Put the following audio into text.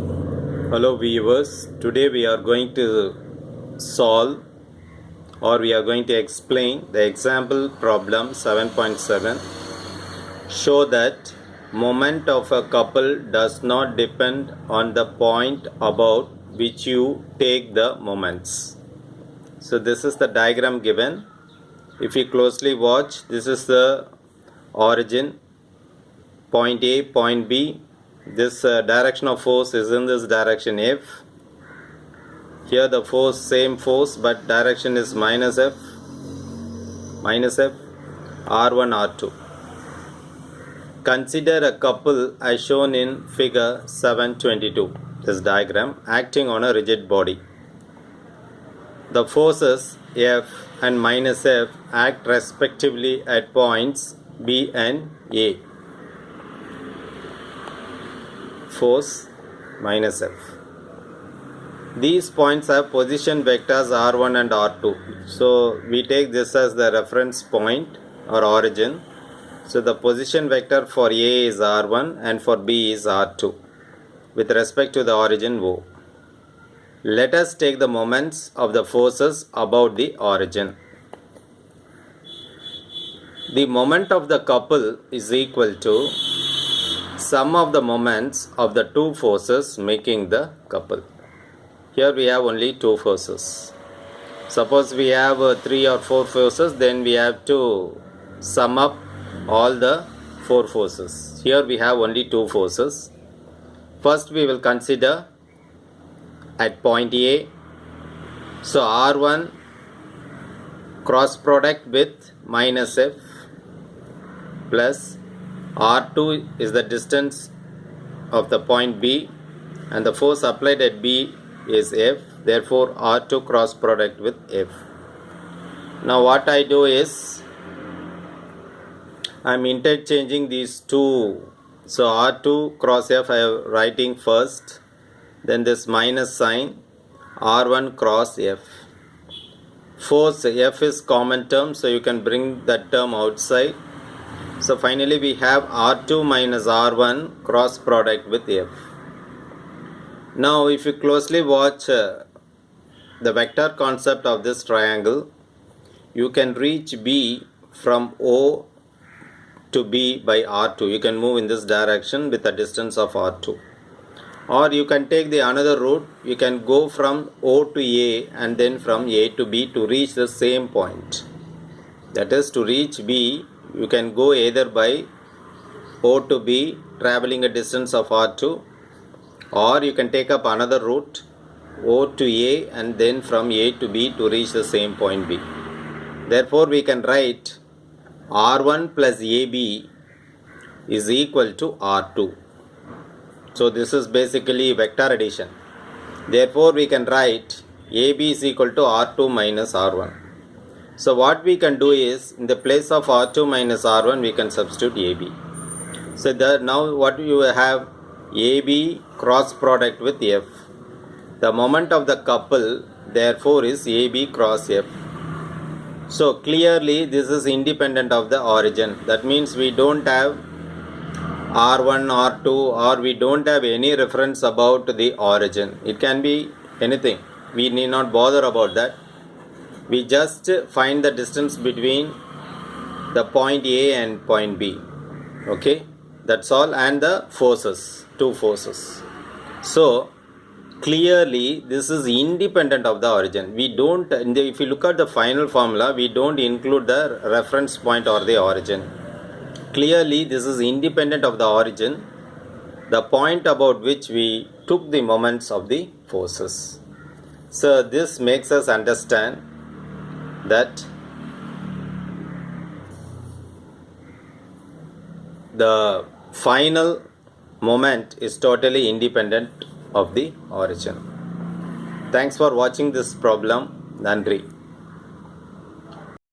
Hello viewers, today we are going to solve or we are going to explain the example problem 7.7. Show that moment of a couple does not depend on the point about which you take the moments. So this is the diagram given. If you closely watch, this is the origin, point A, point B. This direction of force is in this direction F. Here the force, same force, but direction is minus F, R1, R2. Consider a couple as shown in figure 722, this diagram, acting on a rigid body. The forces F and minus F act respectively at points B and A. Force minus F. These points have position vectors R1 and R2. So we take this as the reference point or origin. So the position vector for A is R1 and for B is R2 with respect to the origin O. Let us take the moments of the forces about the origin. The moment of the couple is equal to sum of the moments of the two forces making the couple. Here we have only two forces. Suppose we have 3 or 4 forces, then we have to sum up all the 4 forces. Here we have only 2 forces. First we will consider at point A. So R1 cross product with minus F plus R2 is the distance of the point B and the force applied at B is F, therefore R2 cross product with F. Now what I do is I am interchanging these two. So R2 cross F I am writing first, then this minus sign, R1 cross F. Force F is common term, so you can bring that term outside. So finally we have R2 minus R1 cross product with F. Now if you closely watch the vector concept of this triangle, you can reach B from O to B by R2. You can move in this direction with a distance of R2. Or you can take the another route, you can go from O to A and then from A to B to reach the same point. That is, to reach B, you can go either by O to B traveling a distance of R2, or you can take up another route O to A and then from A to B to reach the same point B. Therefore we can write R1 plus AB is equal to R2. So this is basically vector addition. Therefore we can write AB is equal to R2 minus R1. So what we can do is, in the place of R2 minus R1 we can substitute AB. So now what you have, AB cross product with F. The moment of the couple therefore is AB cross F. So clearly this is independent of the origin. That means we don't have R1, R2, or we don't have any reference about the origin. It can be anything. We need not bother about that. We just find the distance between the point A and point B. Okay, that's all, and the forces, two forces. So clearly this is independent of the origin. We don't, if you look at the final formula, we don't include the reference point or the origin. Clearly this is independent of the origin, the point about which we took the moments of the forces. So this makes us understand that the final moment is totally independent of the origin. Thanks for watching this problem. Nandri.